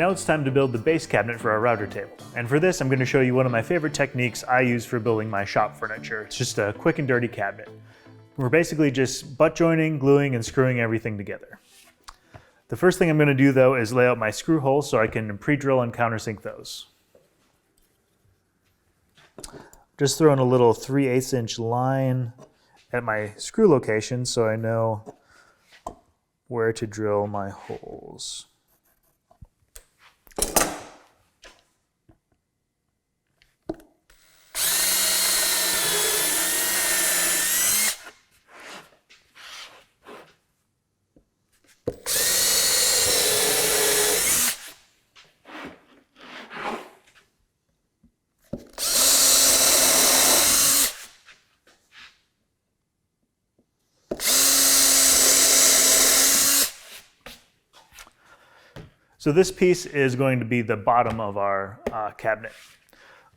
Now it's time to build the base cabinet for our router table. And for this, I'm going to show you one of my favorite techniques I use for building my shop furniture. It's just a quick and dirty cabinet. We're basically just butt joining, gluing, and screwing everything together. The first thing I'm going to do though is lay out my screw holes so I can pre-drill and countersink those. Just throwing a little 3/8 inch line at my screw location so I know where to drill my holes. So this piece is going to be the bottom of our cabinet.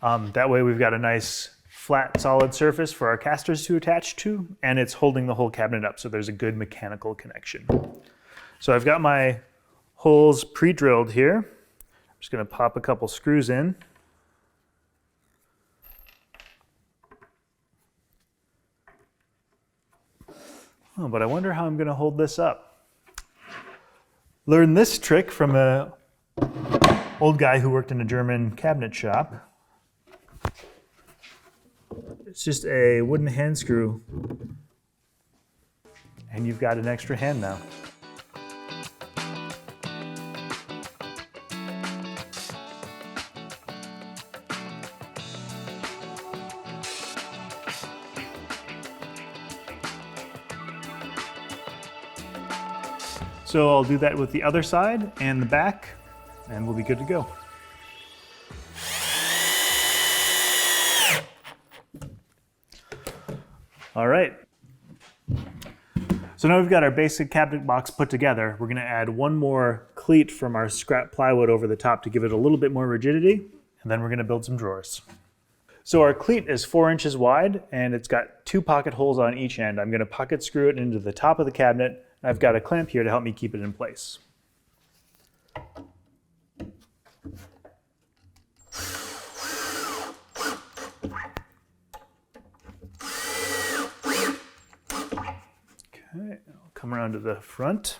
That way we've got a nice flat solid surface for our casters to attach to, and it's holding the whole cabinet up so there's a good mechanical connection. So I've got my holes pre-drilled here. I'm just going to pop a couple screws in. Oh, but I wonder how I'm going to hold this up. Learned this trick from an old guy who worked in a German cabinet shop. It's just a wooden hand screw, and you've got an extra hand now. So I'll do that with the other side and the back, and we'll be good to go. All right. So now we've got our basic cabinet box put together. We're going to add one more cleat from our scrap plywood over the top to give it a little bit more rigidity, and then we're going to build some drawers. So our cleat is 4 inches wide, and it's got 2 pocket holes on each end. I'm going to pocket screw it into the top of the cabinet. I've got a clamp here to help me keep it in place. Okay, I'll come around to the front.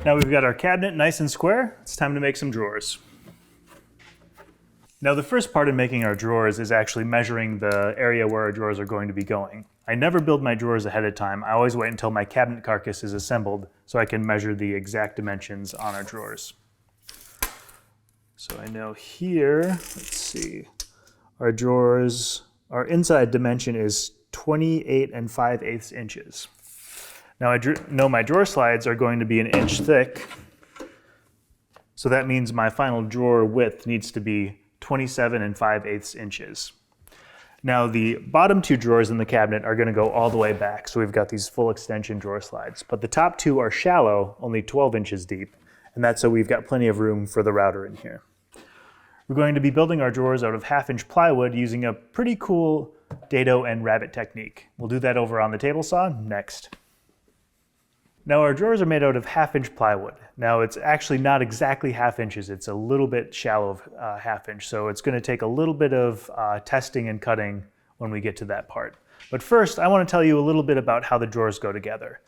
Now we've got our cabinet nice and square, it's time to make some drawers. Now the first part in making our drawers is actually measuring the area where our drawers are going to be going. I never build my drawers ahead of time. I always wait until my cabinet carcass is assembled so I can measure the exact dimensions on our drawers. So I know here, let's see, our drawers, our inside dimension is 28 5/8 inches. Now I know my drawer slides are going to be 1 inch thick, so that means my final drawer width needs to be 27 5/8 inches. Now the bottom 2 drawers in the cabinet are going to go all the way back, so we've got these full extension drawer slides. But the top 2 are shallow, only 12 inches deep, and that's so we've got plenty of room for the router in here. We're going to be building our drawers out of 1/2 inch plywood using a pretty cool dado and rabbet technique. We'll do that over on the table saw next. Now our drawers are made out of 1/2 inch plywood. Now it's actually not exactly 1/2 inches, it's a little bit shallow of 1/2 inch, so it's going to take a little bit of testing and cutting when we get to that part. But first I want to tell you a little bit about how the drawers go together.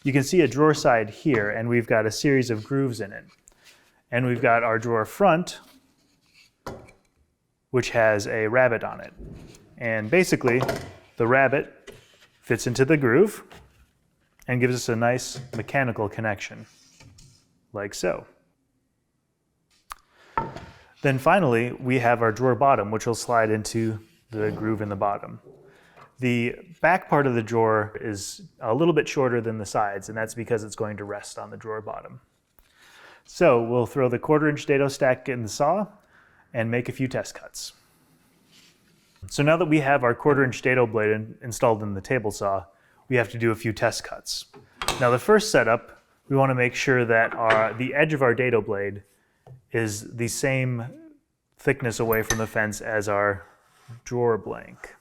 You can see a drawer side here, and we've got a series of grooves in it. And we've got our drawer front, which has a rabbet on it. And basically the rabbet fits into the groove and gives us a nice mechanical connection, like so. Then finally, we have our drawer bottom, which will slide into the groove in the bottom. The back part of the drawer is a little bit shorter than the sides, and that's because it's going to rest on the drawer bottom. So we'll throw the 1/4 inch dado stack in the saw, and make a few test cuts. So now that we have our 1/4" dado blade installed in the table saw, we have to do a few test cuts. Now the first setup, we want to make sure that the edge of our dado blade is the same thickness away from the fence as our drawer blank.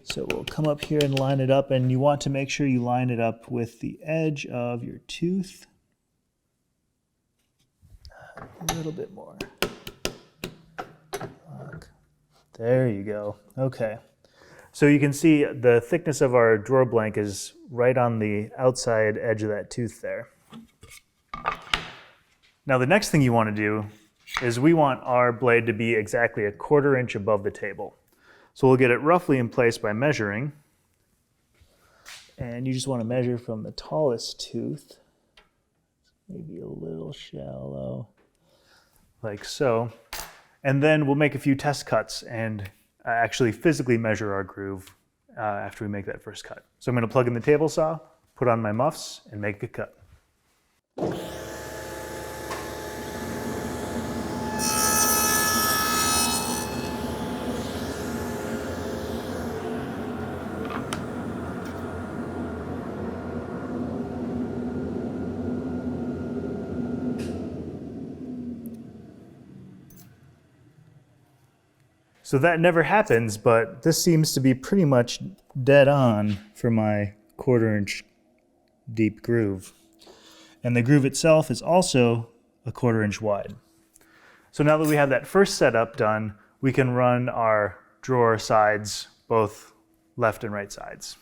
So we'll come up here and line it up, and you want to make sure you line it up with the edge of your tooth. A little bit more. There you go. Okay. So you can see the thickness of our drawer blank is right on the outside edge of that tooth there. Now the next thing you want to do is we want our blade to be exactly 1/4 inch above the table. So we'll get it roughly in place by measuring. And you just want to measure from the tallest tooth, maybe a little shallow, like so. And then we'll make a few test cuts and actually physically measure our groove after we make that first cut. So I'm going to plug in the table saw, put on my muffs, and make a cut. So that never happens, but this seems to be pretty much dead on for my 1/4 inch deep groove. And the groove itself is also 1/4 inch wide. So now that we have that first setup done, we can run our drawer sides, both left and right sides.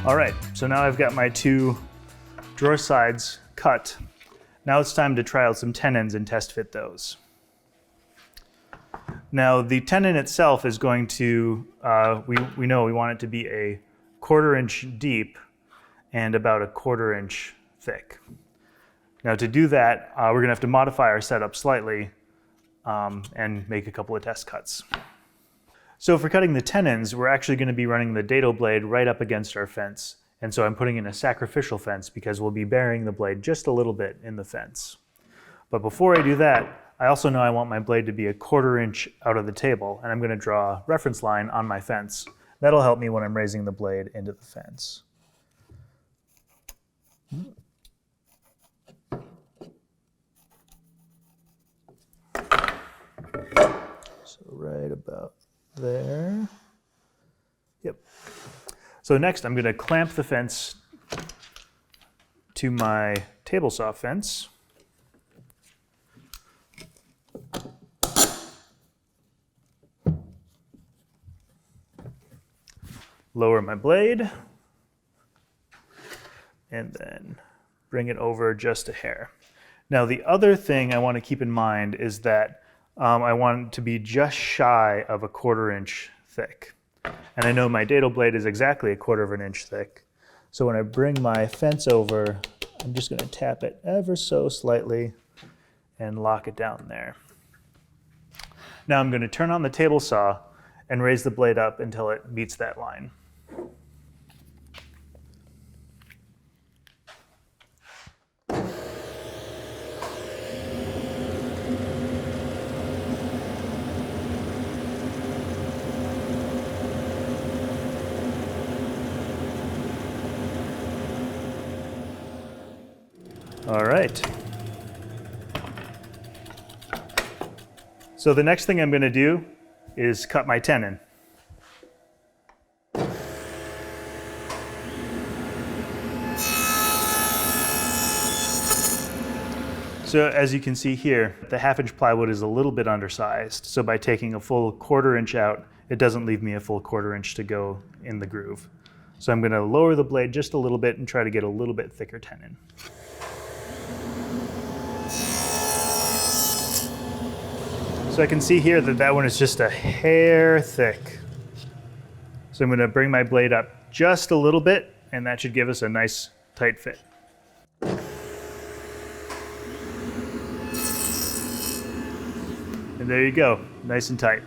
All right, so now I've got my 2 drawer sides cut. Now it's time to try out some tenons and test fit those. Now the tenon itself is going to, we know we want it to be 1/4 inch deep and about 1/4 inch thick. Now to do that, we're gonna have to modify our setup slightly and make a couple of test cuts. So for cutting the tenons, we're actually going to be running the dado blade right up against our fence. And so I'm putting in a sacrificial fence because we'll be burying the blade just a little bit in the fence. But before I do that, I also know I want my blade to be 1/4 inch out of the table, and I'm going to draw a reference line on my fence. That'll help me when I'm raising the blade into the fence. So right about there. Yep. So next I'm going to clamp the fence to my table saw fence. Lower my blade and then bring it over just a hair. Now the other thing I want to keep in mind is that I want it to be just shy of 1/4 inch thick. And I know my dado blade is exactly 1/4 inch thick. So when I bring my fence over, I'm just going to tap it ever so slightly and lock it down there. Now I'm going to turn on the table saw and raise the blade up until it meets that line. All right. So the next thing I'm going to do is cut my tenon. So as you can see here, the 1/2 inch plywood is a little bit undersized. So by taking a full 1/4 inch out, it doesn't leave me a full 1/4 inch to go in the groove. So I'm going to lower the blade just a little bit and try to get a little bit thicker tenon. So I can see here that that one is just a hair thick. So I'm going to bring my blade up just a little bit, and that should give us a nice tight fit. And there you go, nice and tight.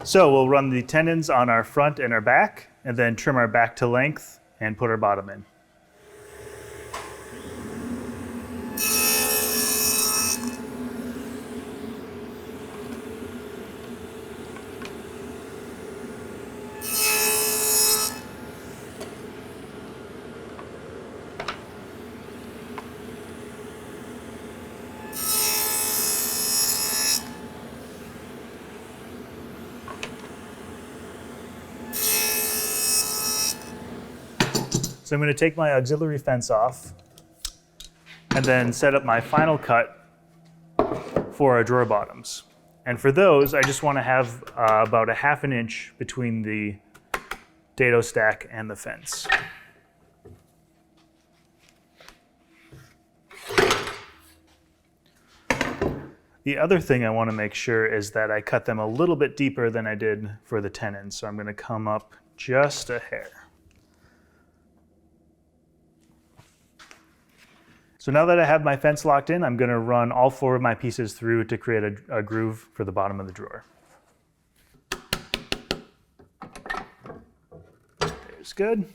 So we'll run the tenons on our front and our back, and then trim our back to length and put our bottom in. So I'm going to take my auxiliary fence off and then set up my final cut for our drawer bottoms. And for those, I just want to have about a ½ an inch between the dado stack and the fence. The other thing I want to make sure is that I cut them a little bit deeper than I did for the tenons. So I'm going to come up just a hair. So now that I have my fence locked in, I'm going to run all 4 of my pieces through to create a groove for the bottom of the drawer. There's good.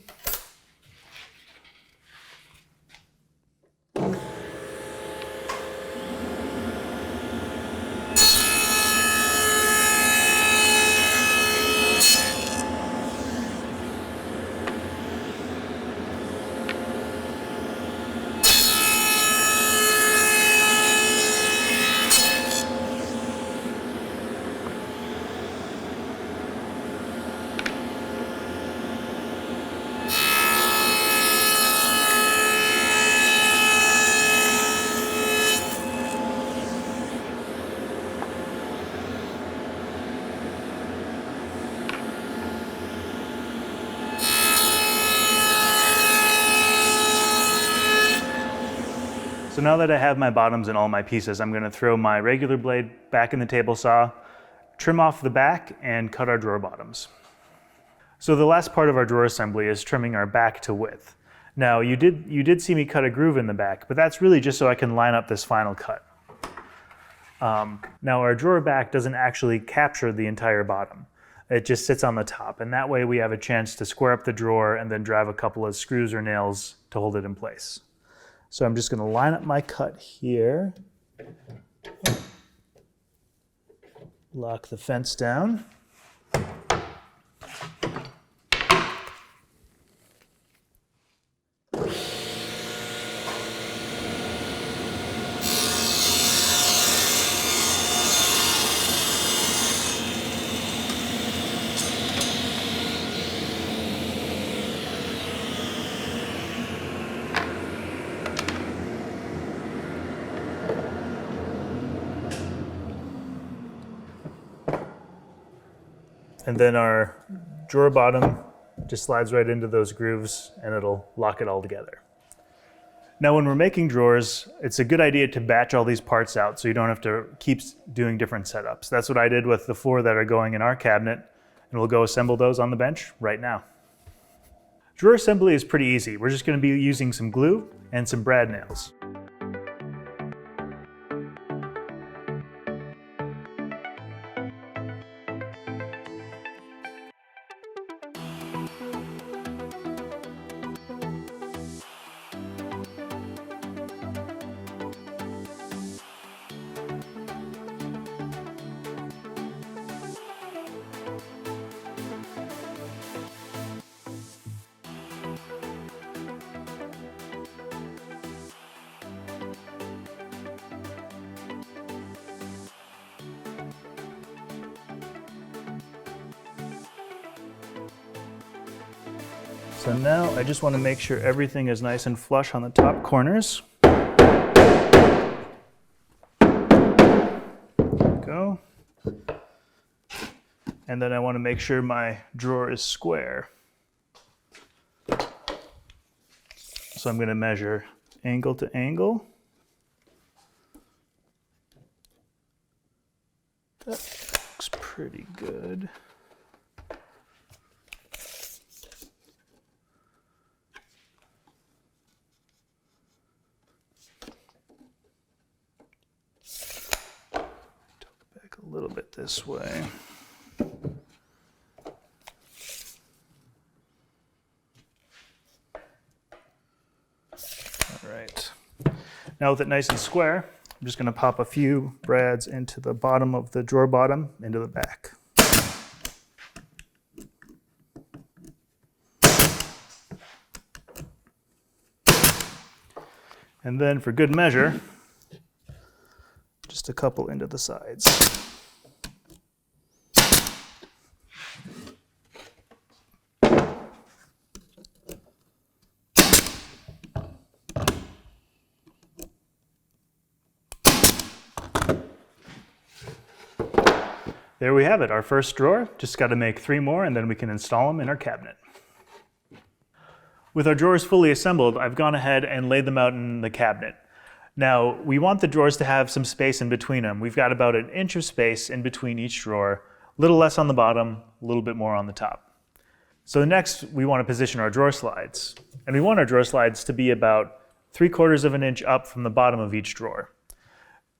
So now that I have my bottoms and all my pieces, I'm going to throw my regular blade back in the table saw, trim off the back, and cut our drawer bottoms. So the last part of our drawer assembly is trimming our back to width. Now you did see me cut a groove in the back, but that's really just so I can line up this final cut. Now our drawer back doesn't actually capture the entire bottom. It just sits on the top, and that way we have a chance to square up the drawer and then drive a couple of screws or nails to hold it in place. So I'm just going to line up my cut here, lock the fence down. And then our drawer bottom just slides right into those grooves and it'll lock it all together. Now when we're making drawers, it's a good idea to batch all these parts out so you don't have to keep doing different setups. That's what I did with the 4 that are going in our cabinet, and we'll go assemble those on the bench right now. Drawer assembly is pretty easy. We're just going to be using some glue and some brad nails. So now I just want to make sure everything is nice and flush on the top corners. Go. And then I want to make sure my drawer is square. So I'm going to measure angle to angle. That looks pretty good. Back a this way. All right. Now with it nice and square, I'm just going to pop a few brads into the bottom of the drawer bottom, into the back. And then for good measure, just a couple into the sides. There we have it, our first drawer. Just got to make 3 more and then we can install them in our cabinet. With our drawers fully assembled, I've gone ahead and laid them out in the cabinet. Now, we want the drawers to have some space in between them. We've got about 1 inch of space in between each drawer, a little less on the bottom, a little bit more on the top. So next, we want to position our drawer slides. And we want our drawer slides to be about 3/4 of an inch up from the bottom of each drawer.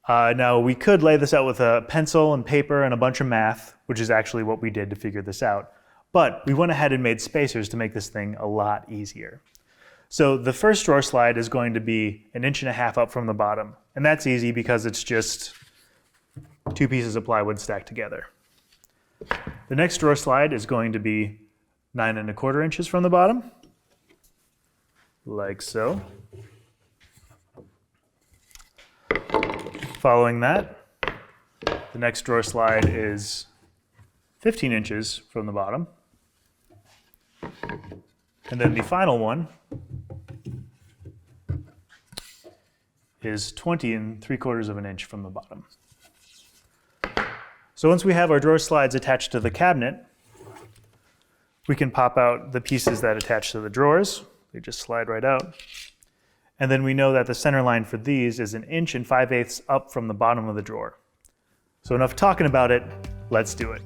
Now, we could lay this out with a pencil and paper and a bunch of math, which is actually what we did to figure this out. But we went ahead and made spacers to make this thing a lot easier. So the first drawer slide is going to be 1.5 inches up from the bottom. And that's easy because it's just 2 pieces of plywood stacked together. The next drawer slide is going to be 9¼ inches from the bottom, like so. Following that, the next drawer slide is 15 inches from the bottom. And then the final one is 20¾ of an inch from the bottom. So once we have our drawer slides attached to the cabinet, we can pop out the pieces that attach to the drawers. They just slide right out. And then we know that the center line for these is 1 5/8 inches up from the bottom of the drawer. So enough talking about it, let's do it.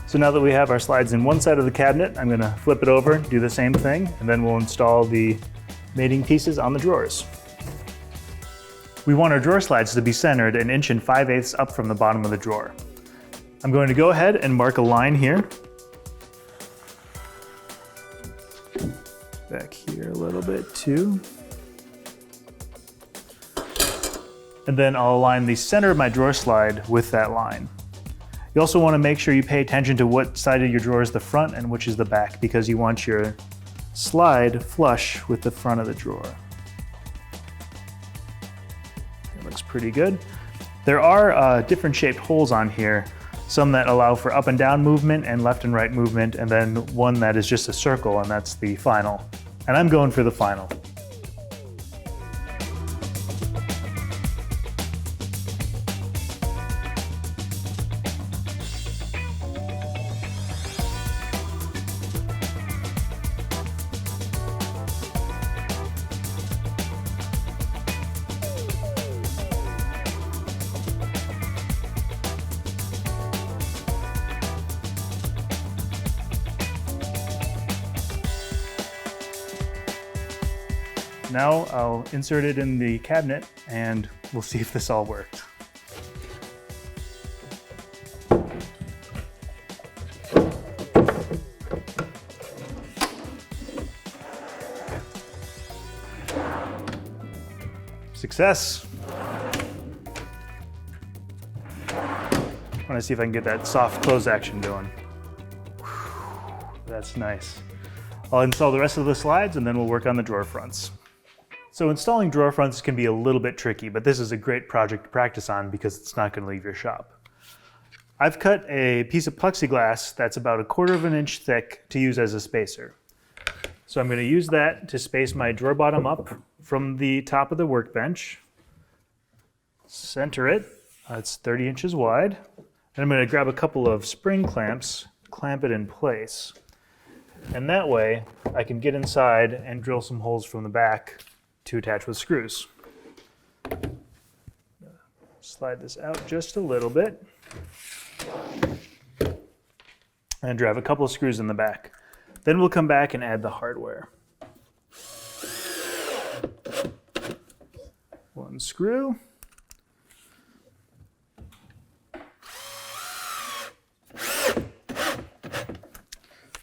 So now that we have our slides in one side of the cabinet, I'm going to flip it over, do the same thing, and then we'll install the mating pieces on the drawers. We want our drawer slides to be centered 1 5/8 inches up from the bottom of the drawer. I'm going to go ahead and mark a line here. Back here a little bit too. And then I'll align the center of my drawer slide with that line. You also want to make sure you pay attention to what side of your drawer is the front and which is the back, because you want your slide flush with the front of the drawer. It looks pretty good. There are different shaped holes on here, some that allow for up and down movement and left and right movement, and then one that is just a circle, and that's the final. And I'm going for the final. Now I'll insert it in the cabinet and we'll see if this all worked. Success. want to see if I can get that soft close action going. Whew, that's nice. I'll install the rest of the slides and then we'll work on the drawer fronts. So installing drawer fronts can be a little bit tricky, but this is a great project to practice on because it's not going to leave your shop. I've cut a piece of plexiglass that's about 1/4 of an inch thick to use as a spacer. So I'm going to use that to space my drawer bottom up from the top of the workbench. Center it. It's 30 inches wide. And I'm going to grab a couple of spring clamps, clamp it in place. And that way I can get inside and drill some holes from the back to attach with screws. Slide this out just a little bit. And drive a couple of screws in the back. Then we'll come back and add the hardware. 1 screw.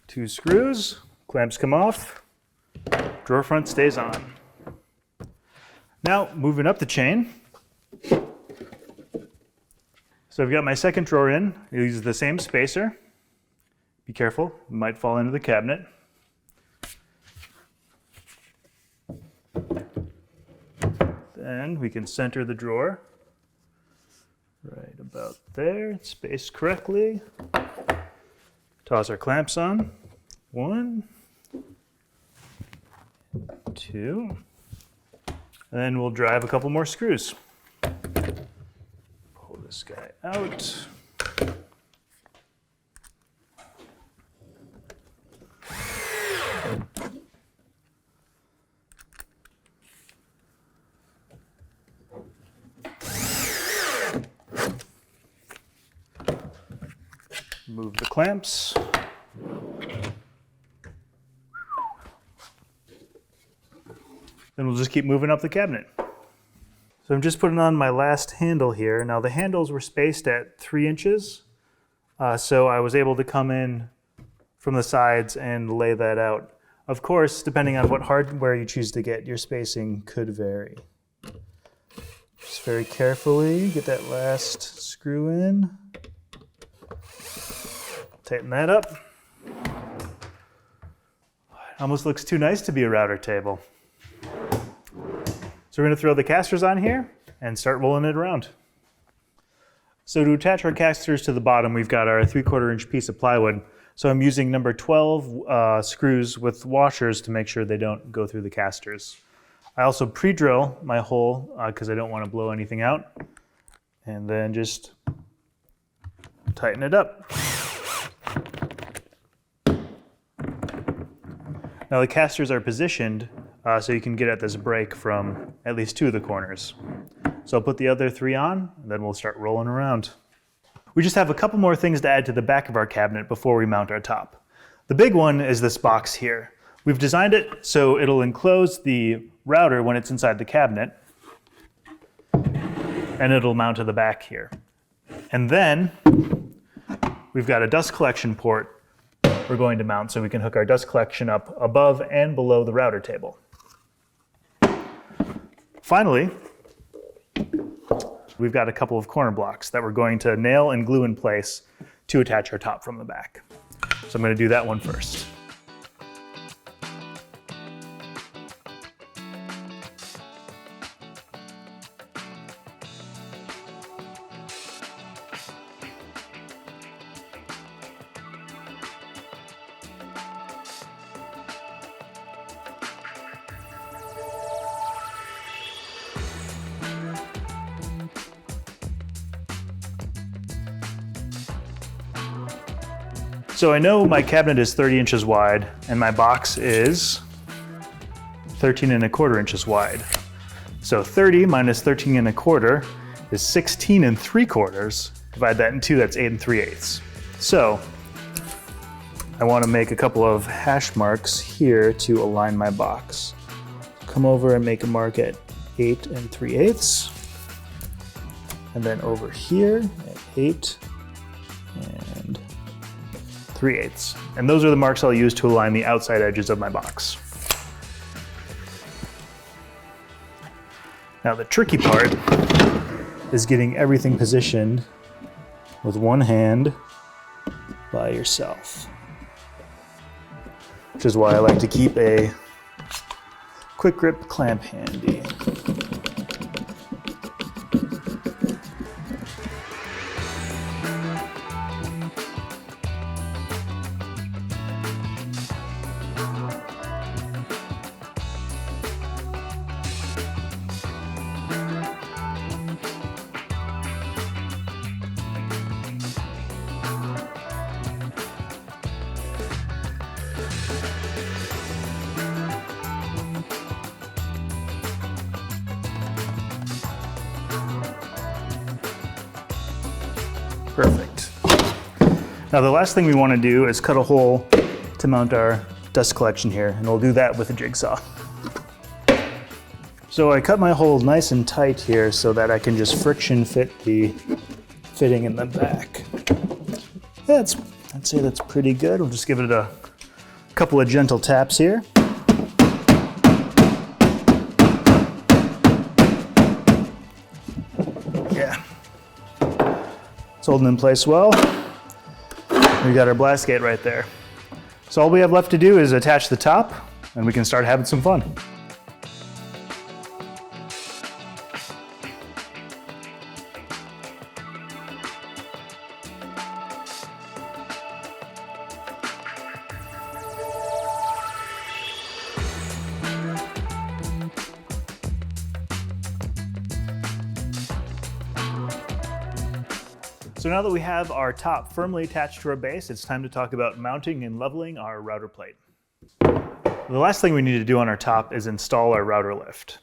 2 screws, clamps come off, drawer front stays on. Now, moving up the chain. So I've got my second drawer in. I use the same spacer. Be careful, it might fall into the cabinet. Then we can center the drawer right about there, spaced correctly. Toss our clamps on. 1, 2, and then we'll drive a couple more screws. Pull this guy out. Move the clamps. Then we'll just keep moving up the cabinet. So I'm just putting on my last handle here. Now the handles were spaced at 3 inches, so I was able to come in from the sides and lay that out. Of course, depending on what hardware you choose to get, your spacing could vary. Just very carefully get that last screw in. Tighten that up. It almost looks too nice to be a router table. So we're going to throw the casters on here and start rolling it around. So to attach our casters to the bottom, we've got our 3/4 inch piece of plywood. So I'm using number 12 screws with washers to make sure they don't go through the casters. I also pre-drill my hole because I don't want to blow anything out. And then just tighten it up. Now the casters are positioned so you can get at this break from at least 2 of the corners. So I'll put the other 3 on, and then we'll start rolling around. We just have a couple more things to add to the back of our cabinet before we mount our top. The big one is this box here. We've designed it so it'll enclose the router when it's inside the cabinet, and it'll mount to the back here. And then we've got a dust collection port we're going to mount so we can hook our dust collection up above and below the router table. Finally, we've got a couple of corner blocks that we're going to nail and glue in place to attach our top from the back. So I'm going to do that one first. So I know my cabinet is 30 inches wide and my box is 13 1/4 inches wide. So 30 minus 13 1/4 is 16 3/4. Divide that in 2, that's 8 3/8. So I want to make a couple of hash marks here to align my box. Come over and make a mark at 8 3/8. And then over here at 8 and 3/8. And those are the marks I'll use to align the outside edges of my box. Now the tricky part is getting everything positioned with one hand by yourself. Which is why I like to keep a quick grip clamp handy. Perfect. Now the last thing we want to do is cut a hole to mount our dust collection here, and we'll do that with a jigsaw. So I cut my hole nice and tight here so that I can just friction fit the fitting in the back. I'd say that's pretty good. We'll just give it a couple of gentle taps here. Yeah. It's holding in place well. We got our blast gate right there. So all we have left to do is attach the top, and we can start having some fun. So now that we have our top firmly attached to our base, it's time to talk about mounting and leveling our router plate. The last thing we need to do on our top is install our router lift.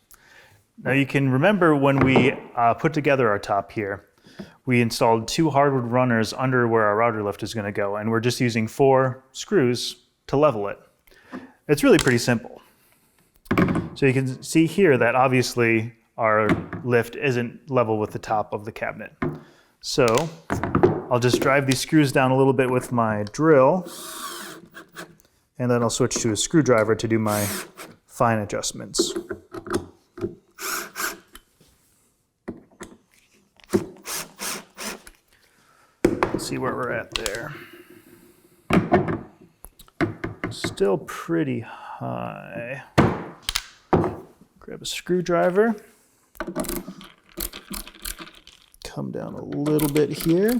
Now you can remember when we put together our top here, we installed 2 hardwood runners under where our router lift is going to go, and we're just using 4 screws to level it. It's really pretty simple. So you can see here that obviously our lift isn't level with the top of the cabinet. So I'll just drive these screws down a little bit with my drill, and then I'll switch to a screwdriver to do my fine adjustments. Let's see where we're at there. Still pretty high. Grab a screwdriver. Come down a little bit here.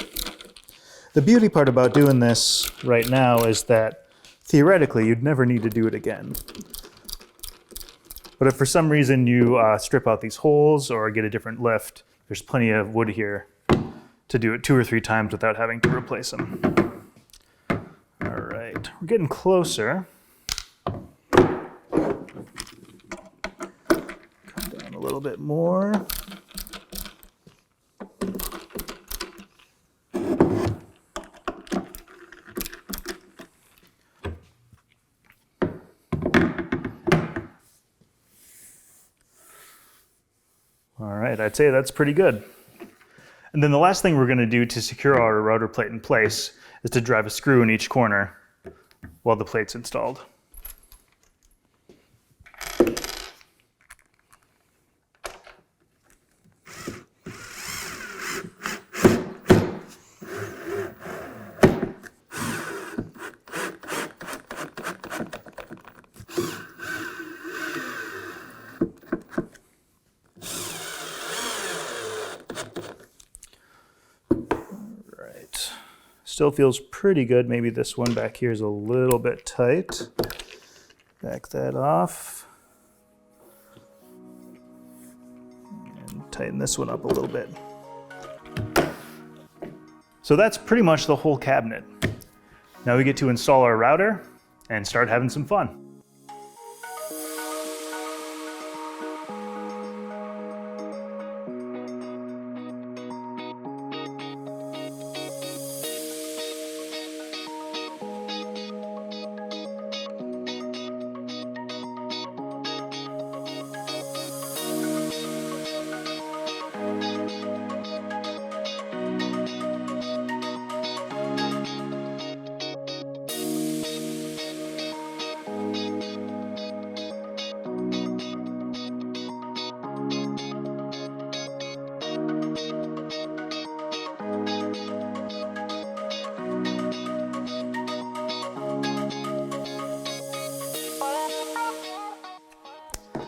The beauty part about doing this right now is that theoretically you'd never need to do it again. But if for some reason you strip out these holes or get a different lift, there's plenty of wood here to do it 2 or 3 times without having to replace them. All right, we're getting closer. Come down a little bit more. All right, I'd say that's pretty good. And then the last thing we're going to do to secure our router plate in place is to drive a screw in each corner while the plate's installed. Still feels pretty good. Maybe this one back here is a little bit tight. Back that off. And tighten this one up a little bit. So that's pretty much the whole cabinet. Now we get to install our router and start having some fun.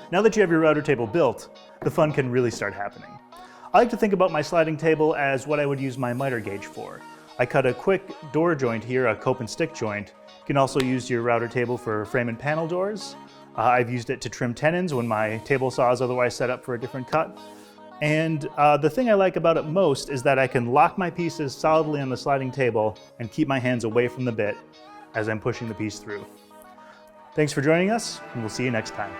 Now that you have your router table built, the fun can really start happening. I like to think about my sliding table as what I would use my miter gauge for. I cut a quick door joint here, a cope and stick joint. You can also use your router table for frame and panel doors. I've used it to trim tenons when my table saw is otherwise set up for a different cut. And the thing I like about it most is that I can lock my pieces solidly on the sliding table and keep my hands away from the bit as I'm pushing the piece through. Thanks for joining us, and we'll see you next time.